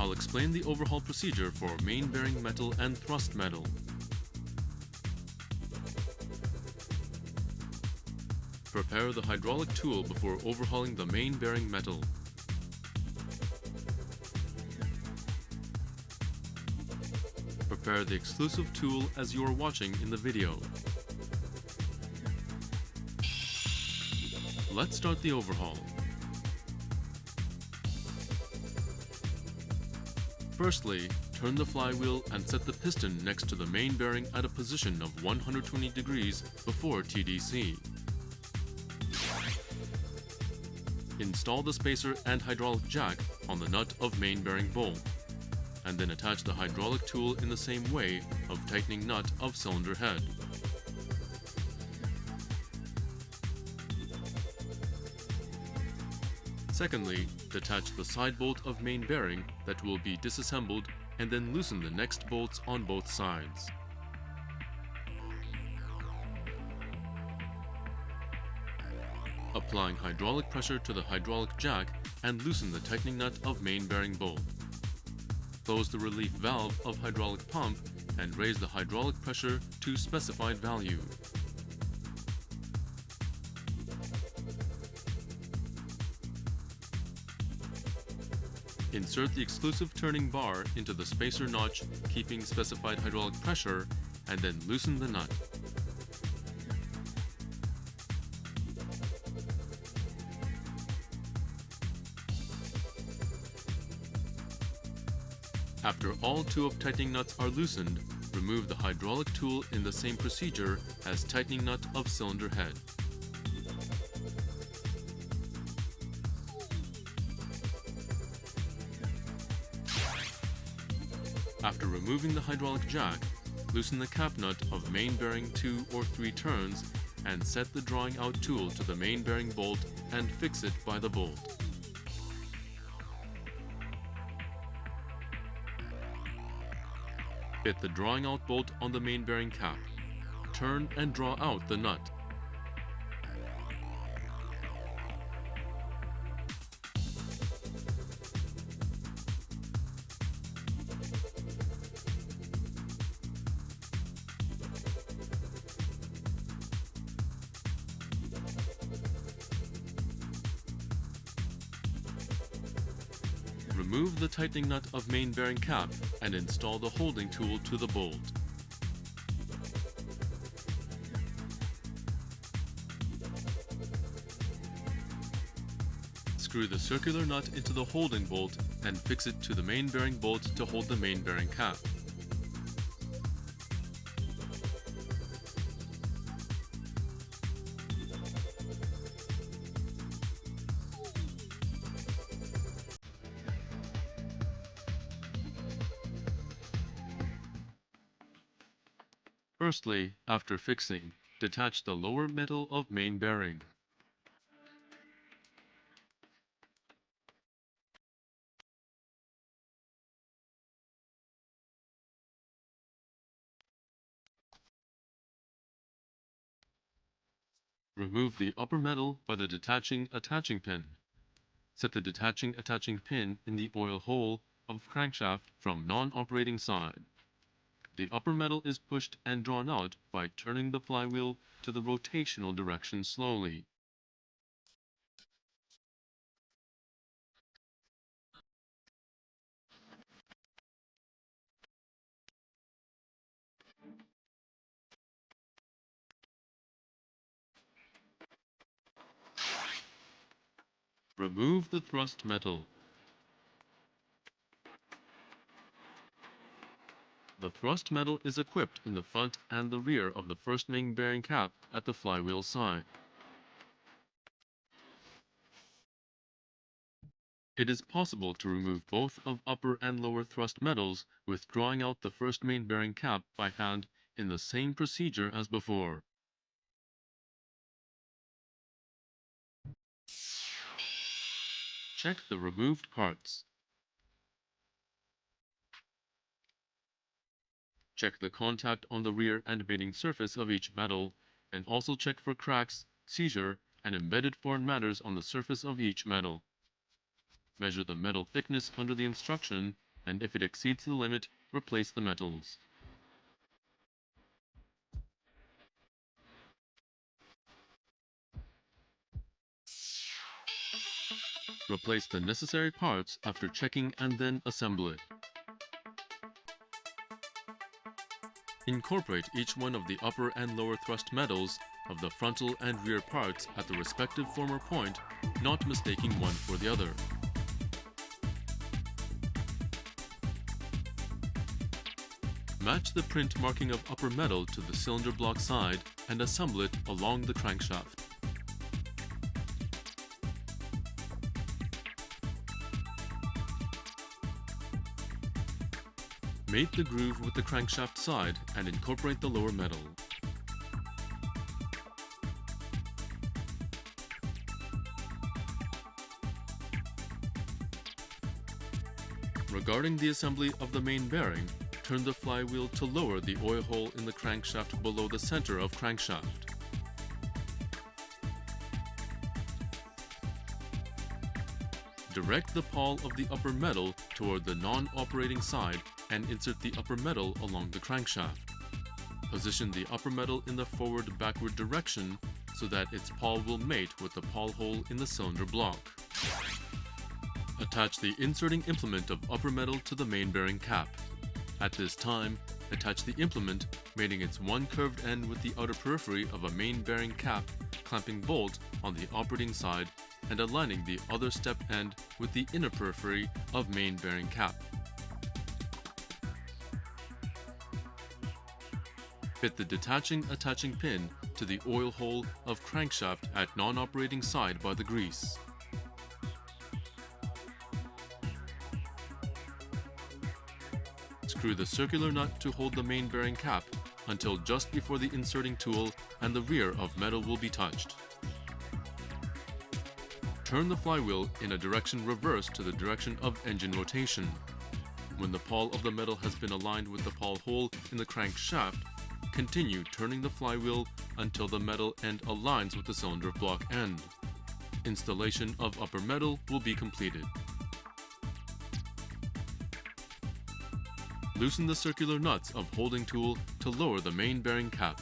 I'll explain the overhaul procedure for main bearing metal and thrust metal. Prepare the hydraulic tool before overhauling the main bearing metal. Prepare the exclusive tool as you are watching in the video. Let's start the overhaul. Firstly, turn the flywheel and set the piston next to the main bearing at a position of 120 degrees before TDC. Install the spacer and hydraulic jack on the nut of main bearing bolt, and then attach the hydraulic tool in the same way of tightening nut of cylinder head. Secondly, detach the side bolt of main bearing that will be disassembled and then loosen the next bolts on both sides. Applying hydraulic pressure to the hydraulic jack and loosen the tightening nut of main bearing bolt. Close the relief valve of hydraulic pump and raise the hydraulic pressure to specified value. Insert the exclusive turning bar into the spacer notch, keeping specified hydraulic pressure, and then loosen the nut. After all two of tightening nuts are loosened, remove the hydraulic tool in the same procedure as tightening nut of cylinder head. After removing the hydraulic jack, loosen the cap nut of main bearing 2 or 3 turns and set the drawing out tool to the main bearing bolt and fix it by the bolt. Fit the drawing out bolt on the main bearing cap. Turn and draw out the nut. Remove the tightening nut of main bearing cap and install the holding tool to the bolt. Screw the circular nut into the holding bolt and fix it to the main bearing bolt to hold the main bearing cap. Firstly, after fixing, detach the lower metal of main bearing. Remove the upper metal by the detaching attaching pin. Set the detaching attaching pin in the oil hole of crankshaft from non-operating side. The upper metal is pushed and drawn out by turning the flywheel to the rotational direction slowly. Remove the thrust metal. The thrust metal is equipped in the front and the rear of the first main bearing cap at the flywheel side. It is possible to remove both of upper and lower thrust metals with drawing out the first main bearing cap by hand in the same procedure as before. Check the removed parts. Check the contact on the rear and mating surface of each metal, and also check for cracks, seizure, and embedded foreign matters on the surface of each metal. Measure the metal thickness under the instruction and if it exceeds the limit, replace the metals. Replace the necessary parts after checking and then assemble it. Incorporate each one of the upper and lower thrust metals of the frontal and rear parts at the respective former point, not mistaking one for the other. Match the print marking of upper metal to the cylinder block side and assemble it along the crankshaft. Mate the groove with the crankshaft side and incorporate the lower metal. Regarding the assembly of the main bearing, turn the flywheel to lower the oil hole in the crankshaft below the center of crankshaft. Direct the pawl of the upper metal toward the non-operating side and insert the upper metal along the crankshaft. Position the upper metal in the forward-backward direction so that its pawl will mate with the pawl hole in the cylinder block. Attach the inserting implement of upper metal to the main bearing cap. At this time, attach the implement, mating its one curved end with the outer periphery of a main bearing cap clamping bolt on the operating side and aligning the other step end with the inner periphery of main bearing cap. Fit the detaching attaching pin to the oil hole of crankshaft at non-operating side by the grease. Screw the circular nut to hold the main bearing cap until just before the inserting tool and the rear of metal will be touched. Turn the flywheel in a direction reverse to the direction of engine rotation. When the pawl of the metal has been aligned with the pawl hole in the crankshaft, continue turning the flywheel until the metal end aligns with the cylinder block end. Installation of upper metal will be completed. Loosen the circular nuts of holding tool to lower the main bearing cap.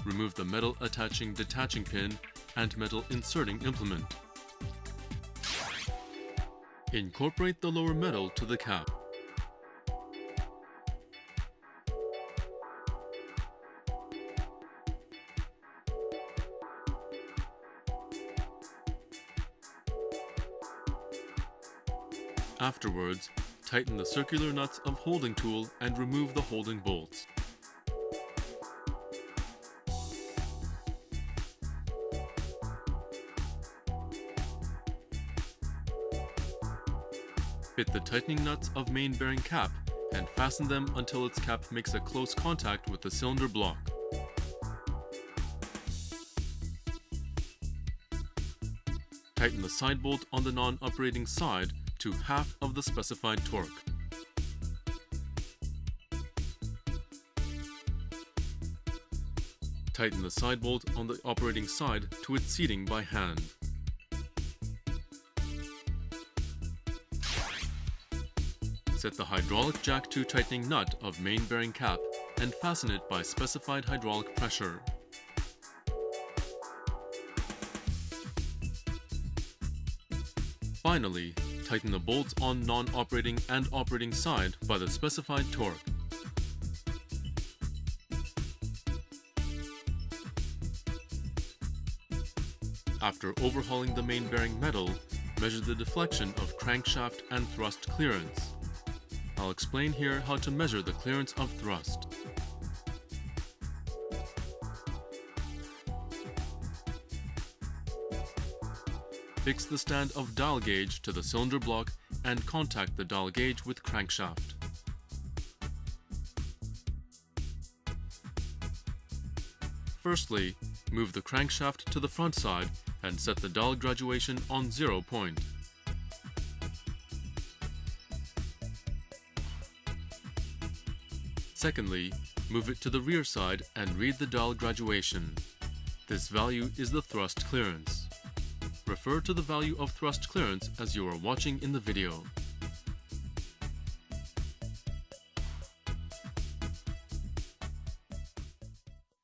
Remove the metal attaching detaching pin and metal inserting implement. Incorporate the lower metal to the cap. Afterwards, tighten the circular nuts of holding tool and remove the holding bolts. Fit the tightening nuts of main bearing cap and fasten them until its cap makes a close contact with the cylinder block. Tighten the side bolt on the non-operating side to half of the specified torque. Tighten the side bolt on the operating side to its seating by hand. Set the hydraulic jack to tightening nut of main bearing cap and fasten it by specified hydraulic pressure. Finally, tighten the bolts on non-operating and operating side by the specified torque. After overhauling the main bearing metal, measure the deflection of crankshaft and thrust clearance. I'll explain here how to measure the clearance of thrust. Fix the stand of dial gauge to the cylinder block and contact the dial gauge with crankshaft. Firstly, move the crankshaft to the front side and set the dial graduation on 0 point. Secondly, move it to the rear side and read the dial graduation. This value is the thrust clearance. Refer to the value of thrust clearance as you are watching in the video.